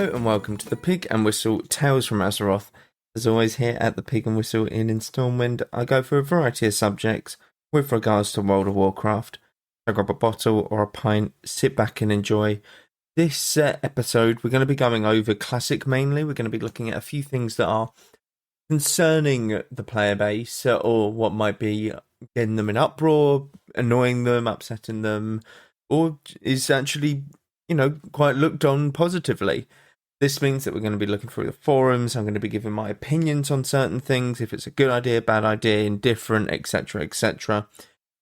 Hello and welcome to the Pig and Whistle Tales from Azeroth. As always, here at the Pig and Whistle in Stormwind, I go for a variety of subjects with regards to World of Warcraft. I grab a bottle or a pint, sit back and enjoy. This episode, we're going to be going over Classic mainly. We're going to be looking at a few things that are concerning the player base or what might be getting them in uproar, annoying them, upsetting them, or is actually quite looked on positively. This means that we're going to be looking through the forums. I'm going to be giving my opinions on certain things, if it's a good idea, bad idea, indifferent, etc., etc.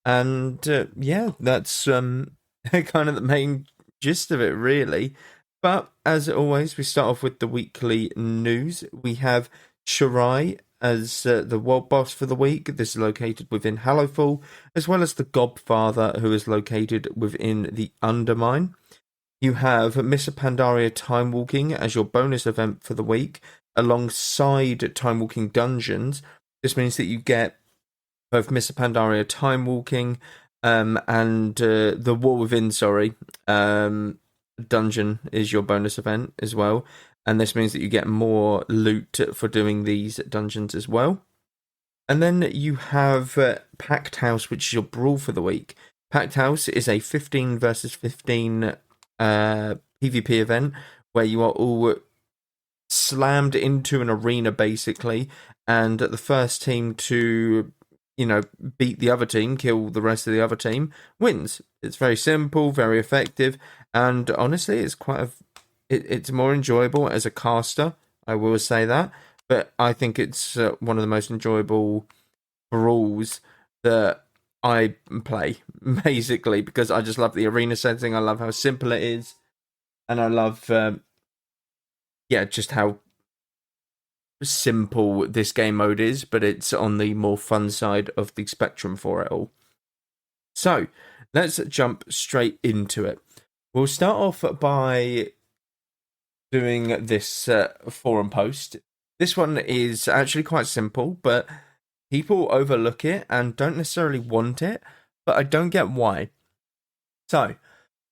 And that's kind of the main gist of it, really. But as always, we start off with the weekly news. We have Charai as the world boss for the week. This is located within Hallowfall, as well as the Godfather, who is located within the Undermine. You have Mists of Pandaria timewalking as your bonus event for the week, alongside timewalking dungeons. This means that you get both Mists of Pandaria timewalking and the War Within, dungeon is your bonus event as well. And this means that you get more loot for doing these dungeons as well. And then you have Pact House, which is your brawl for the week. Pact House is a 15 versus 15 PvP event where you are all slammed into an arena basically, and the first team to beat the other team, kill the rest of the other team, wins. It's very simple, very effective, and honestly it's it's more enjoyable as a caster, I will say that, but I think it's one of the most enjoyable brawls that I play, basically, because I just love the arena setting. I love how simple it is, and I love just how simple this game mode is, but it's on the more fun side of the spectrum for it all. So let's jump straight into it. We'll start off by doing this forum post. This one is actually quite simple, but people overlook it and don't necessarily want it, but I don't get why. So,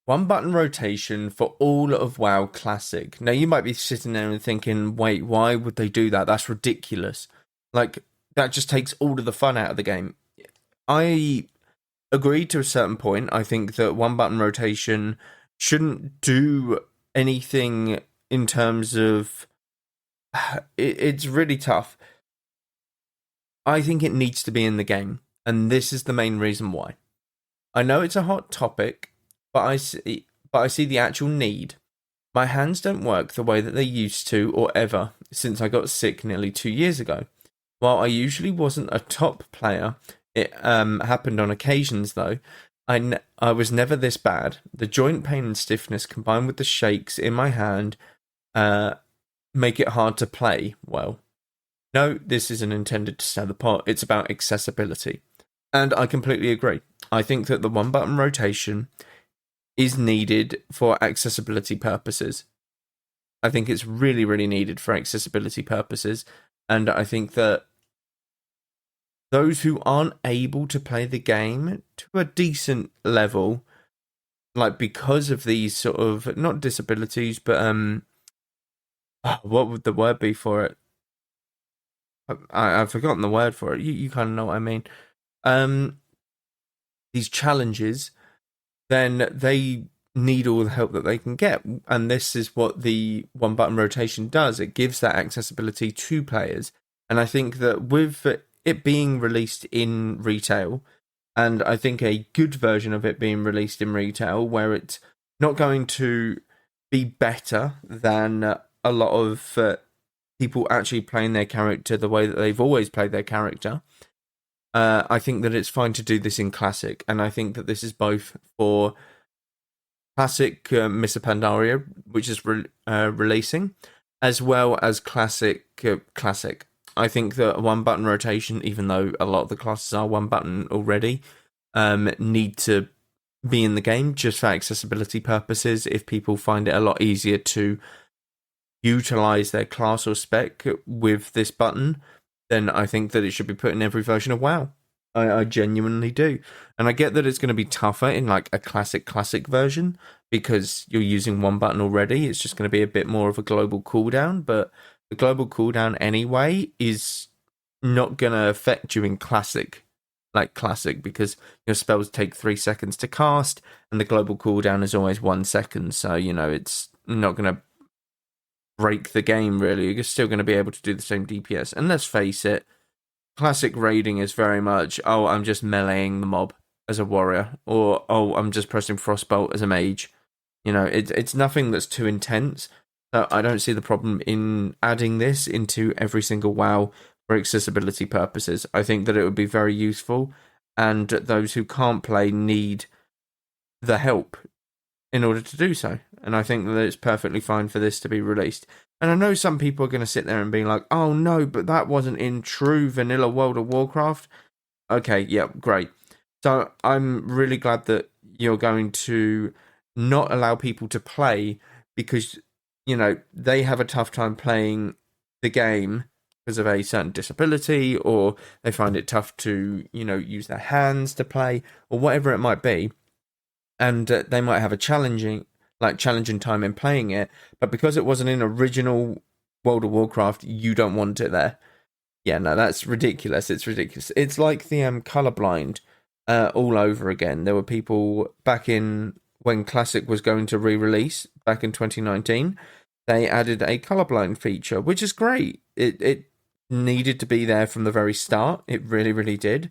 one button rotation for all of WoW Classic. Now, you might be sitting there and thinking, wait, why would they do that? That's ridiculous. Like, that just takes all of the fun out of the game. I agree to a certain point. I think that one button rotation shouldn't do anything in terms of... It's really tough. I think it needs to be in the game, and this is the main reason why. I know it's a hot topic, but I see the actual need. My hands don't work the way that they used to or ever since I got sick nearly 2 years ago. While I usually wasn't a top player, it happened on occasions though. I was never this bad. The joint pain and stiffness combined with the shakes in my hand make it hard to play well. No, this isn't intended to stir the pot. It's about accessibility. And I completely agree. I think that the one button rotation is needed for accessibility purposes. I think it's really, really needed for accessibility purposes. And I think that those who aren't able to play the game to a decent level, like because of these sort of, not disabilities, but what would the word be for it? I've forgotten the word for it. You kind of know what I mean. These challenges, then they need all the help that they can get. And this is what the one button rotation does. It gives that accessibility to players. And I think that with it being released in retail, and I think a good version of it being released in retail, where it's not going to be better than a lot of people actually playing their character the way that they've always played their character. I think that it's fine to do this in Classic, and I think that this is both for Classic Mists of Pandaria, which is releasing, as well as Classic. I think that a one button rotation, even though a lot of the classes are one button already, need to be in the game just for accessibility purposes. If people find it a lot easier to utilize their class or spec with this button, then I think that it should be put in every version of WoW. I genuinely do. And I get that it's going to be tougher in like a classic version because you're using one button already. It's just going to be a bit more of a global cooldown, but the global cooldown anyway is not going to affect you in classic because your spells take 3 seconds to cast and the global cooldown is always 1 second. So, it's not going to break the game really. You're still going to be able to do the same DPS. And let's face it, classic raiding is very much, I'm just meleeing the mob as a warrior, or I'm just pressing frostbolt as a mage. It's nothing that's too intense. So I don't see the problem in adding this into every single WoW for accessibility purposes. I think that it would be very useful, and those who can't play need the help in order to do so. And I think that it's perfectly fine for this to be released. And I know some people are going to sit there and be like, oh no, but that wasn't in true vanilla World of Warcraft. Okay, yeah, great. So I'm really glad that you're going to not allow people to play because, they have a tough time playing the game because of a certain disability, or they find it tough to, use their hands to play, or whatever it might be. And they might have a challenging time in playing it, but because it wasn't in original World of Warcraft, you don't want it there. Yeah, no, that's ridiculous. It's ridiculous. It's like the colorblind all over again. There were people back in when Classic was going to re-release back in 2019. They added a colorblind feature, which is great. It needed to be there from the very start. It really, really did.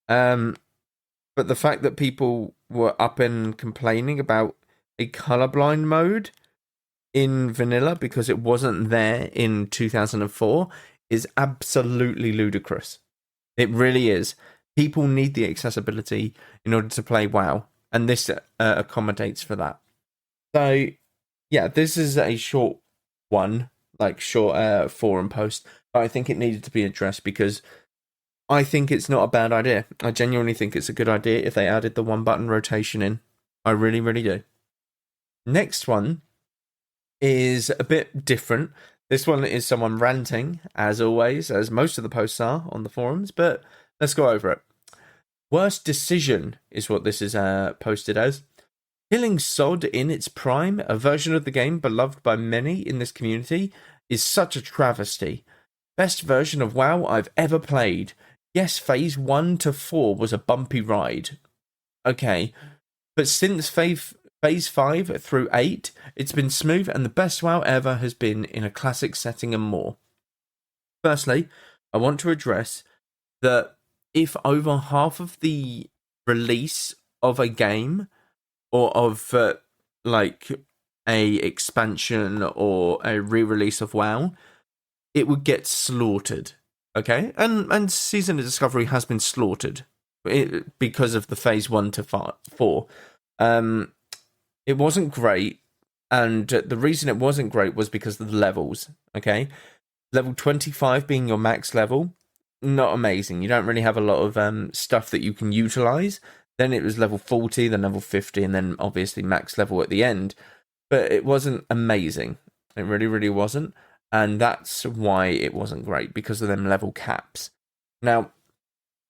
But the fact that people were up and complaining about a colorblind mode in vanilla because it wasn't there in 2004 is absolutely ludicrous. It really is. People need the accessibility in order to play WoW, and this accommodates for that. So, yeah, this is a short one, short forum post, but I think it needed to be addressed because I think it's not a bad idea. I genuinely think it's a good idea if they added the 1-button rotation in. I really, really do. Next one is a bit different. This one is someone ranting, as always, as most of the posts are on the forums, but let's go over it. Worst decision is what this is posted as. Killing Sod in its prime, a version of the game beloved by many in this community, is such a travesty. Best version of WoW I've ever played. Yes, phase 1 to 4 was a bumpy ride. Okay, but since phase 5 through 8, it's been smooth and the best WoW ever has been in a classic setting and more. Firstly, I want to address that if over half of the release of a game or of a expansion or a re-release of WoW, it would get slaughtered. Okay, and Season of Discovery has been slaughtered because of the phase 1 to 4. It wasn't great, and the reason it wasn't great was because of the levels. Okay, level 25 being your max level, not amazing. You don't really have a lot of stuff that you can utilize. Then it was level 40, then level 50, and then obviously max level at the end. But it wasn't amazing. It really, really wasn't. And that's why it wasn't great, because of them level caps. Now,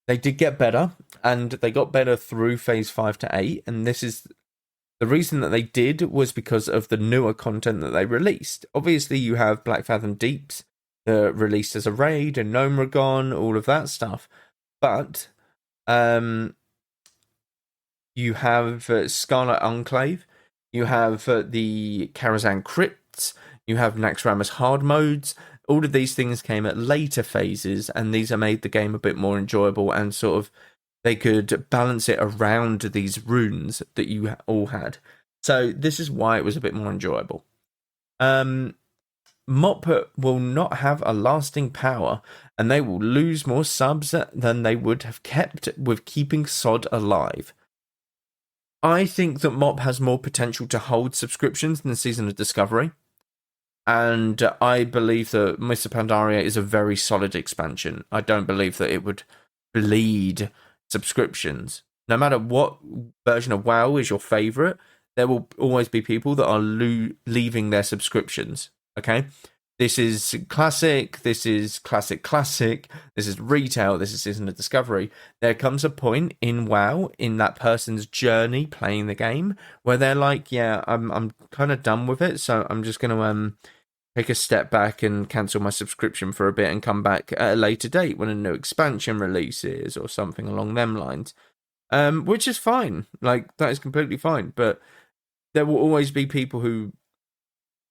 they did get better, and they got better through phase 5 to 8, and this is the reason that they did was because of the newer content that they released. Obviously, you have Black Fathom Deeps, released as a raid, and Gnomeregan, all of that stuff. But you have Scarlet Enclave, you have the Karazhan Crypts, you have Naxxramas hard modes. All of these things came at later phases, and these are made the game a bit more enjoyable, and sort of they could balance it around these runes that you all had. So this is why it was a bit more enjoyable. Mop will not have a lasting power, and they will lose more subs than they would have kept with keeping Sod alive. I think that Mop has more potential to hold subscriptions than Season of Discovery. And I believe that Mists of Pandaria is a very solid expansion. I don't believe that it would bleed subscriptions. No matter what version of WoW is your favourite, there will always be people that are leaving their subscriptions. Okay? this is classic, this is classic, this is retail, this is season of discovery. There comes a point in WoW, in that person's journey playing the game, where they're like, yeah, I'm kind of done with it, so I'm just going to take a step back and cancel my subscription for a bit and come back at a later date when a new expansion releases or something along them lines. Which is fine. Like, that is completely fine. But there will always be people who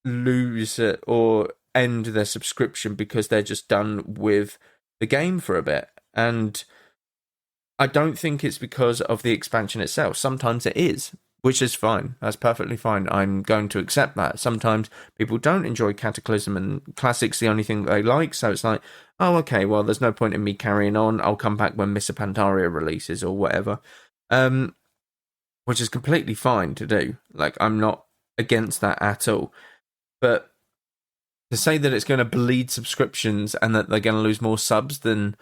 lose it or end their subscription because they're just done with the game for a bit. And I don't think it's because of the expansion itself. Sometimes it is, which is fine. That's perfectly fine. I'm going to accept that. Sometimes people don't enjoy Cataclysm and Classic's the only thing that they like, so it's like, oh, okay, well, there's no point in me carrying on. I'll come back when Mists of Pandaria releases or whatever. Which is completely fine to do. Like, I'm not against that at all. But to say that it's going to bleed subscriptions and that they're going to lose more subs than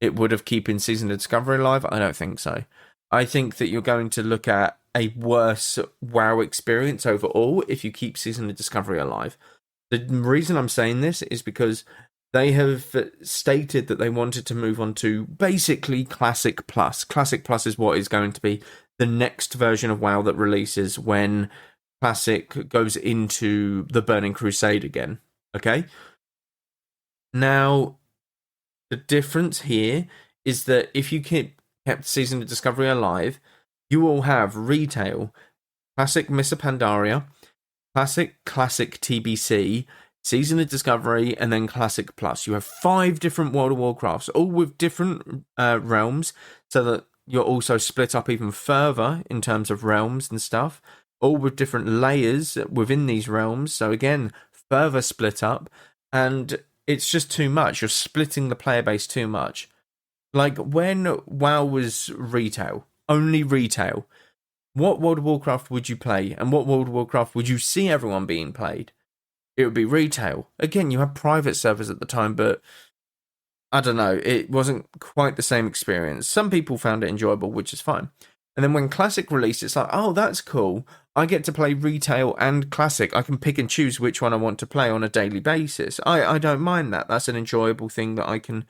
it would have keeping Season of Discovery alive, I don't think so. I think that you're going to look at a worse WoW experience overall if you keep Season of Discovery alive. The reason I'm saying this is because they have stated that they wanted to move on to basically Classic Plus. Classic Plus is what is going to be the next version of WoW that releases when Classic goes into the Burning Crusade again. Okay? Now, the difference here is that if you kept Season of Discovery alive, you will have retail, Classic Mists of Pandaria, Classic TBC, Season of Discovery, and then Classic Plus. You have 5 different World of Warcrafts, all with different realms, so that you're also split up even further in terms of realms and stuff, all with different layers within these realms, so again, further split up, and it's just too much. You're splitting the player base too much. Like, when WoW was retail, only retail, what World of Warcraft would you play? And what World of Warcraft would you see everyone being played? It would be retail. Again, you had private servers at the time, but I don't know, it wasn't quite the same experience. Some people found it enjoyable, which is fine. And then when Classic released, it's like, oh, that's cool. I get to play retail and Classic. I can pick and choose which one I want to play on a daily basis. I don't mind that. That's an enjoyable thing that I can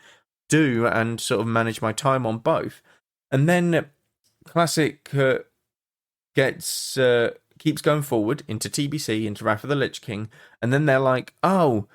do and sort of manage my time on both. And then Classic keeps going forward into TBC, into Wrath of the Lich King, and then they're like, oh,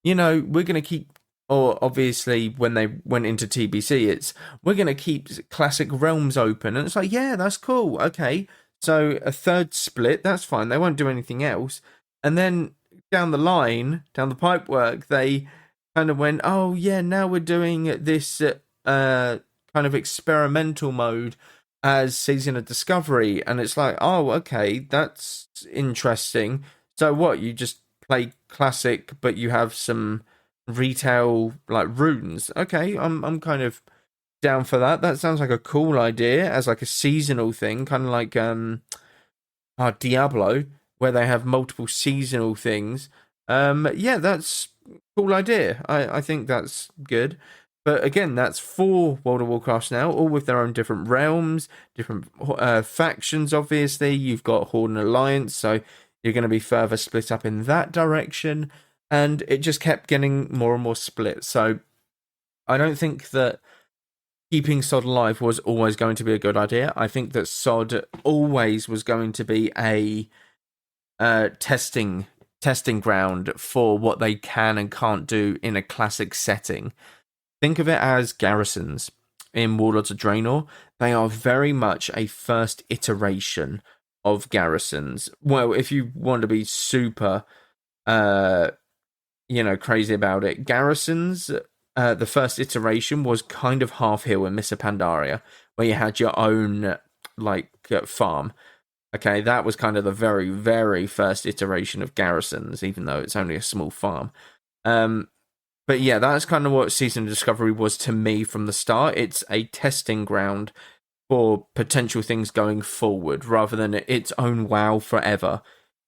we're going to keep, or obviously when they went into TBC, we're going to keep Classic Realms open, and it's like, yeah, that's cool, okay, so a third split, that's fine, they won't do anything else. And then down the pipework, they kind of went, oh yeah, now we're doing this kind of experimental mode as Season of Discovery, and it's like, oh, okay, that's interesting. So what, you just play Classic, but you have some retail, like, runes? Okay, I'm kind of down for that. That sounds like a cool idea as like a seasonal thing, kind of like Diablo, where they have multiple seasonal things. Yeah, that's a cool idea. I think that's good. But again, that's 4 World of Warcrafts now, all with their own different realms, different factions, obviously. You've got Horde and Alliance, so you're going to be further split up in that direction. And it just kept getting more and more split. So I don't think that keeping SOD alive was always going to be a good idea. I think that SOD always was going to be a testing ground for what they can and can't do in a Classic setting. Think of it as garrisons in Warlords of Draenor. They are very much a first iteration of garrisons. Well, if you want to be super, crazy about it, garrisons, the first iteration was kind of Half Hill and Mists of Pandaria, where you had your own, farm. Okay, that was kind of the very, very first iteration of garrisons, even though it's only a small farm. But yeah, that's kind of what Season of Discovery was to me from the start. It's a testing ground for potential things going forward, rather than its own WoW forever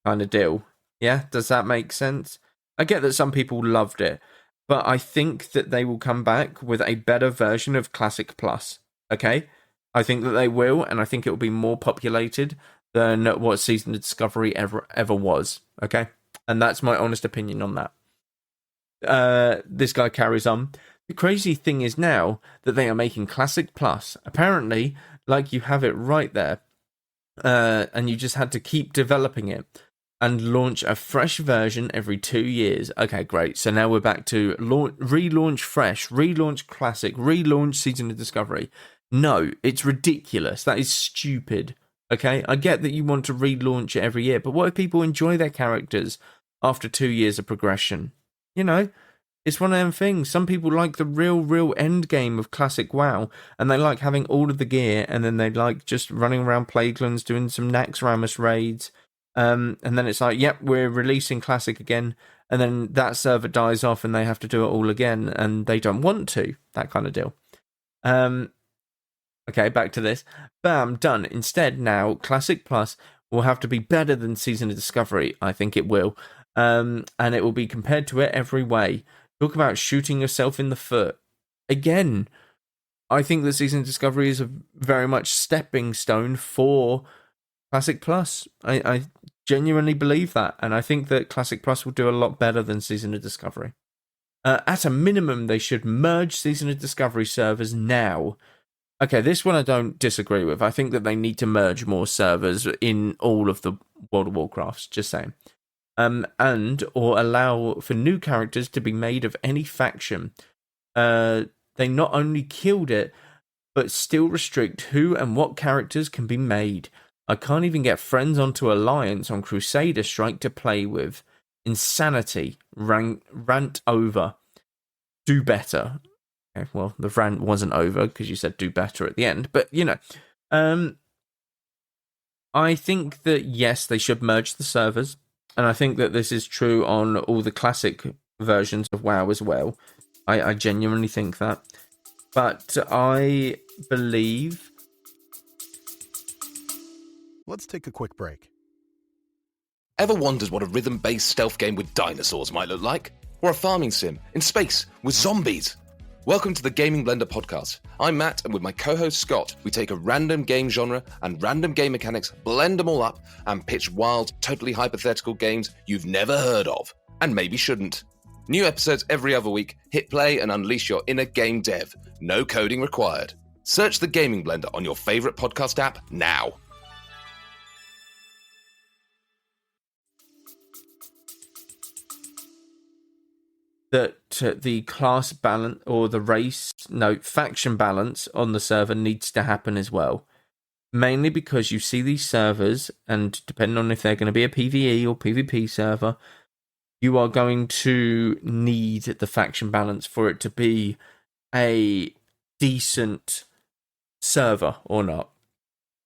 kind of deal. Yeah, does that make sense? I get that some people loved it, but I think that they will come back with a better version of Classic Plus. Okay? I think that they will, and I think it will be more populated than what Season of Discovery ever was. Okay? And that's my honest opinion on that. this guy carries on. The crazy thing is now that they are making Classic Plus. Apparently, like, you have it right there, and you just had to keep developing it and launch a fresh version every 2 years. Okay, great. So now we're back to relaunch fresh, relaunch Classic, relaunch Season of Discovery. No, it's ridiculous. That is stupid. Okay, I get that you want to relaunch it every year, but what if people enjoy their characters after 2 years of progression? You know, it's one of them things. Some people like the real end game of Classic WoW, and they like having all of the gear, and then they like just running around Plaguelands, doing some Naxxramas raids, and then it's like, yep, we're releasing Classic again, and then that server dies off, and they have to do it all again, and they don't want to. That kind of deal. Okay, back to this. Bam, done. Instead, now, Classic Plus will have to be better than Season of Discovery. I think it will. And it will be compared to it every way. Talk about shooting yourself in the foot. Again, I think that Season of Discovery is a very much stepping stone for Classic Plus. I genuinely believe that. And I think that Classic Plus will do a lot better than Season of Discovery. At a minimum, they should merge Season of Discovery servers now. Okay, this one I don't disagree with. I think that they need to merge more servers in all of the World of Warcrafts, just saying. And or allow for new characters to be made of any faction. They not only killed it, but still restrict who and what characters can be made. I can't even get friends onto Alliance on Crusader Strike to play with. Insanity. Rant over. Do better. Okay, well, the rant wasn't over because you said do better at the end, but you know, I think that yes, they should merge the servers, and I think that this is true on all the classic versions of WoW as well. I genuinely think that, but I believe. Let's take a quick break. Ever wondered what a rhythm-based stealth game with dinosaurs might look like? Or a farming sim in space with zombies? Welcome to the Gaming Blender podcast. I'm Matt, and with my co-host Scott, we take a random game genre and random game mechanics, blend them all up, and pitch wild, totally hypothetical games you've never heard of, and maybe shouldn't. New episodes every other week. Hit play and unleash your inner game dev. No coding required. Search the Gaming Blender on your favorite podcast app now. That the class balance or the faction balance on the server needs to happen as well. Mainly because you see these servers, and depending on if they're going to be a PvE or PvP server, you are going to need the faction balance for it to be a decent server or not.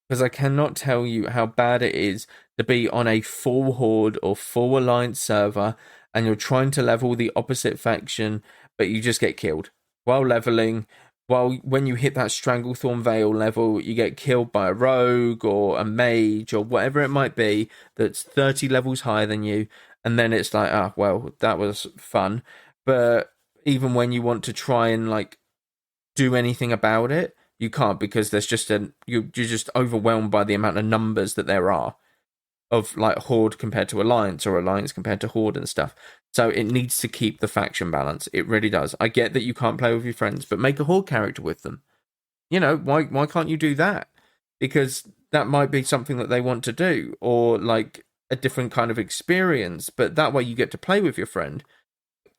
Because I cannot tell you how bad it is to be on a full Horde or full Alliance server and you're trying to level the opposite faction, but you just get killed while leveling. When you hit that Stranglethorn Veil level, you get killed by a rogue or a mage or whatever it might be that's 30 levels higher than you. And then it's like, well, that was fun. But even when you want to try and like do anything about it, you can't, because there's just you're just overwhelmed by the amount of numbers that there are of like Horde compared to Alliance or Alliance compared to Horde and stuff. So it needs to keep the faction balance. It really does. I get that you can't play with your friends, but make a Horde character with them. You know, why can't you do that? Because that might be something that they want to do, or like a different kind of experience, but that way you get to play with your friend.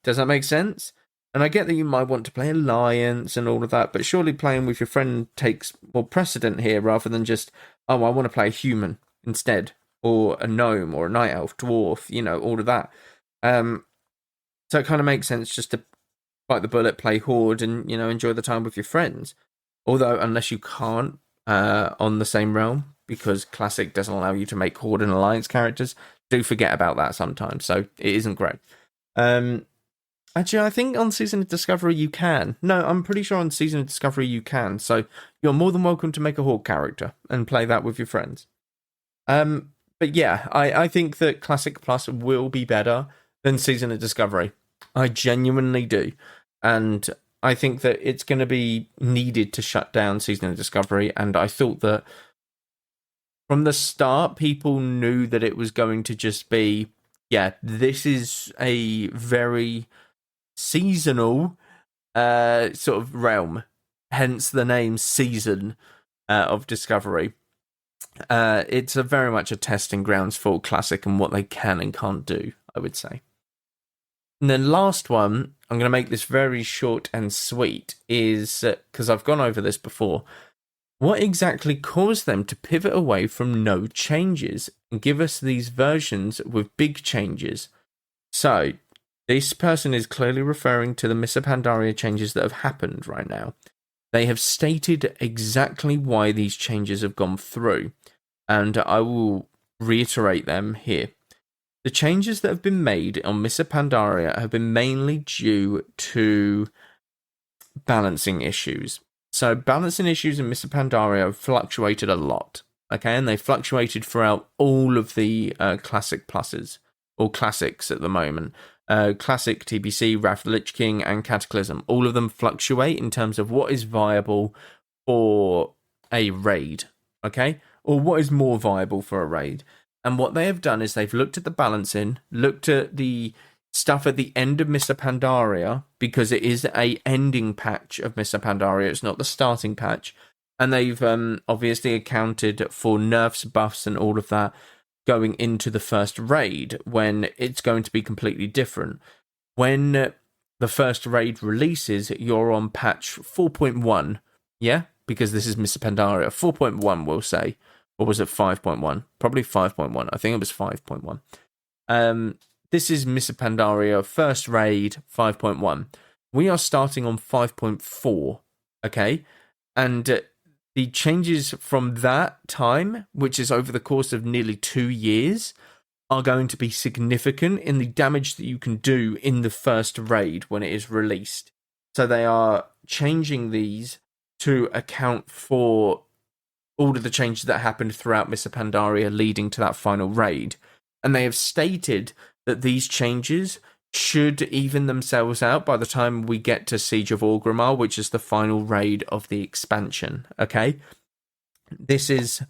Does that make sense? And I get that you might want to play Alliance and all of that, but surely playing with your friend takes more precedent here rather than just, I want to play a human instead, or a gnome, or a night elf, dwarf, you know, all of that. So it kind of makes sense just to bite the bullet, play Horde, and, you know, enjoy the time with your friends. Although, unless you can't on the same realm, because Classic doesn't allow you to make Horde and Alliance characters, do forget about that sometimes, so it isn't great. Actually, I think on Season of Discovery you can. No, I'm pretty sure on Season of Discovery you can, so you're more than welcome to make a Horde character and play that with your friends. But yeah, I think that Classic Plus will be better than Season of Discovery. I genuinely do. And I think that it's going to be needed to shut down Season of Discovery. And I thought that from the start, people knew that it was going to just be, yeah, this is a very seasonal sort of realm, hence the name Season of Discovery. It's very much a testing grounds for Classic and what they can and can't do, I would say. And then last one, I'm going to make this very short and sweet, is because I've gone over this before. What exactly caused them to pivot away from no changes and give us these versions with big changes? So, this person is clearly referring to the Mists of Pandaria changes that have happened right now. They have stated exactly why these changes have gone through, and I will reiterate them here. The changes that have been made on Mists of Pandaria have been mainly due to balancing issues. So balancing issues in Mists of Pandaria have fluctuated a lot, okay? And they fluctuated throughout all of the Classic Pluses, or Classics at the moment. Classic, TBC, Wrath of the Lich King, and Cataclysm. All of them fluctuate in terms of what is viable for a raid, okay? Or what is more viable for a raid. And what they have done is they've looked at the balancing, looked at the stuff at the end of Mists of Pandaria, because it is a ending patch of Mists of Pandaria, it's not the starting patch. And they've obviously accounted for nerfs, buffs, and all of that going into the first raid, when it's going to be completely different. When the first raid releases, you're on patch 4.1, yeah? Because this is Mists of Pandaria. 4.1, we'll say. Or was it 5.1? Probably 5.1. I think it was 5.1. This is Mists of Pandaria, first raid, 5.1. We are starting on 5.4, okay? And the changes from that time, which is over the course of nearly 2 years, are going to be significant in the damage that you can do in the first raid when it is released. So they are changing these to account for all of the changes that happened throughout Mists of Pandaria leading to that final raid. And they have stated that these changes should even themselves out by the time we get to Siege of Orgrimmar, which is the final raid of the expansion, okay? This is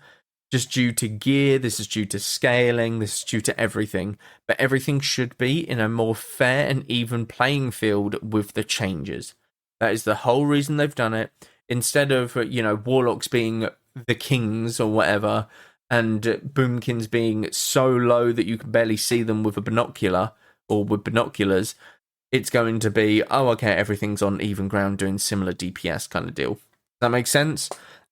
just due to gear, this is due to scaling, this is due to everything. But everything should be in a more fair and even playing field with the changes. That is the whole reason they've done it. Instead of, warlocks being the kings or whatever, and boomkins being so low that you can barely see them with a binocular or with binoculars, it's going to be, everything's on even ground doing similar DPS kind of deal. Does that make sense?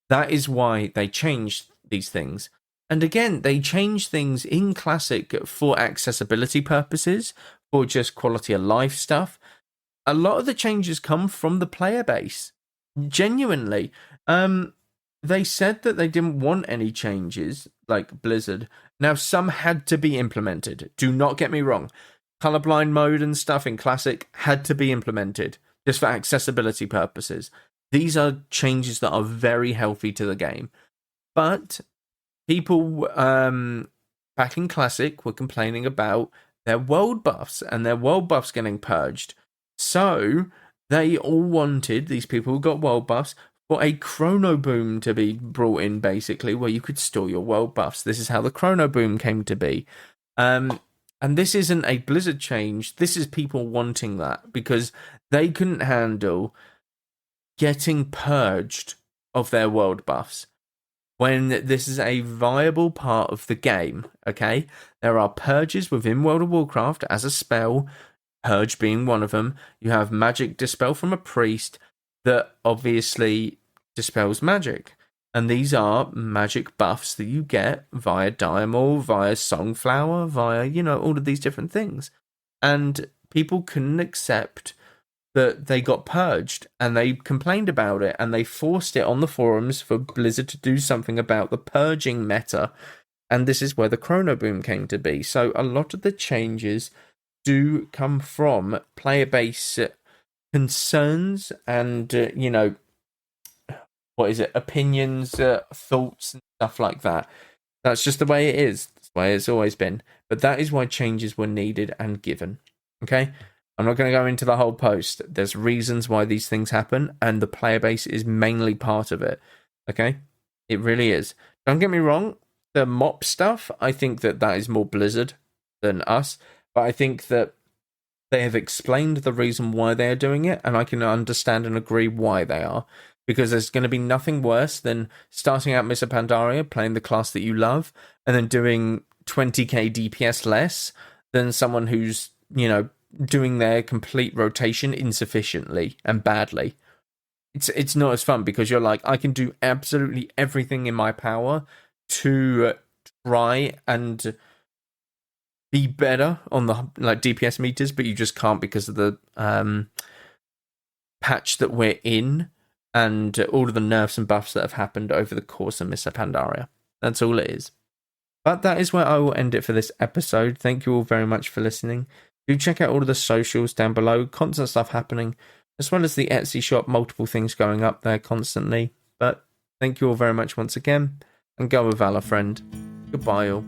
That is why they changed these things. And again, they change things in Classic for accessibility purposes, for just quality of life stuff. A lot of the changes come from the player base. Genuinely. They said that they didn't want any changes, like Blizzard. Now, some had to be implemented. Do not get me wrong. Colorblind mode and stuff in Classic had to be implemented, just for accessibility purposes. These are changes that are very healthy to the game. But people back in Classic were complaining about their world buffs and their world buffs getting purged. So they all wanted, these people who got world buffs, for a chrono boom to be brought in, basically, where you could store your world buffs. This is how the chrono boom came to be. And this isn't a Blizzard change. This is people wanting that because they couldn't handle getting purged of their world buffs when this is a viable part of the game, okay? There are purges within World of Warcraft as a spell, Purge being one of them. You have Magic Dispel from a priest that obviously dispels magic. And these are magic buffs that you get via Diamol, via Songflower, via, all of these different things. And people couldn't accept that they got purged, and they complained about it, and they forced it on the forums for Blizzard to do something about the purging meta. And this is where the chrono boom came to be. So a lot of the changes do come from player base concerns and, opinions, thoughts, and stuff like that. That's just the way it is. That's the way it's always been. But that is why changes were needed and given. Okay? I'm not going to go into the whole post. There's reasons why these things happen, and the player base is mainly part of it. Okay? It really is. Don't get me wrong. The mop stuff, I think that is more Blizzard than us. But I think that they have explained the reason why they are doing it, and I can understand and agree why they are. Because there's going to be nothing worse than starting out Mists of Pandaria, playing the class that you love, and then doing 20k DPS less than someone who's, doing their complete rotation insufficiently and badly. It's not as fun because you're like, I can do absolutely everything in my power to try and be better on the DPS meters, but you just can't because of the patch that we're in and all of the nerfs and buffs that have happened over the course of Mists of Pandaria. That's all it is. But that is where I will end it for this episode. Thank you all very much for listening. Do check out all of the socials down below. Constant stuff happening, as well as the Etsy shop. Multiple things going up there constantly. But thank you all very much once again. And go with Valor, friend. Goodbye all.